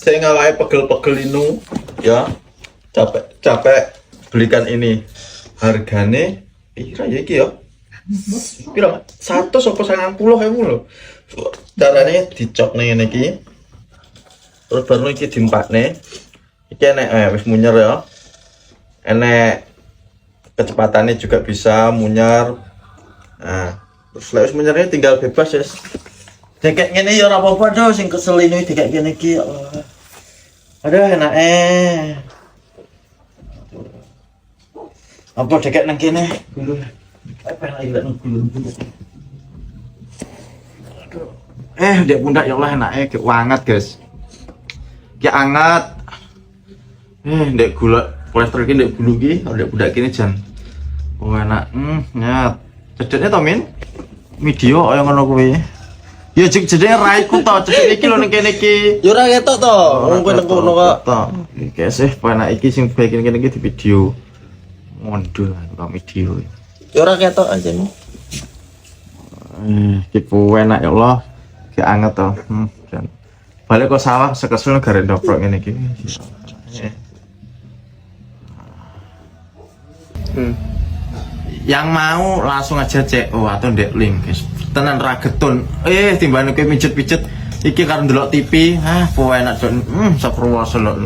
Saya ngawai pegel-pegel ini ya. Capek belikan ini. Hargane pira ya iki ya? Pira? 100 apa 90.000 lho. Carane dicok ning ngene iki. Terus baru iki diempakne. Iki enek wis munyer ya. Enek kecepatannya juga bisa munyer. Nah, terus lewis munyernya tinggal bebas ya. Dikek ngene ya ora apa-apa do sing kesel ini dikek ngene iki ya Allah. Aduh enak apa dikek nang kene dulu. Apa lagi lek nang dulu. Aduh. Dek pundak ya Allah enake gek wanget, guys. Ki anget. Dek gula kolesterol ki ndek bulu ki, ndek budak kene jan. Oh enak. Nyat. Cedekne to, Min? Video kaya ngono kuwi. Ya jedenge raiku to, cedek iki lho ning kene iki. Ya ora ketok to, wong kowe nang kono kok. Iki sih penak iki sing bagian kene iki di video. Mondol kok video. Ya ora ketok aja nih. Iki enak ya Allah. Ki anget to. Dan balik ke sawah sekesul negara ndoprok ngene iki. Yang mau langsung aja CO atau ndek link guys. Tenan ragetun. Timbane kowe mijet-mijet iki karo ndelok TV. Poe enak jon. Sakruwa selok.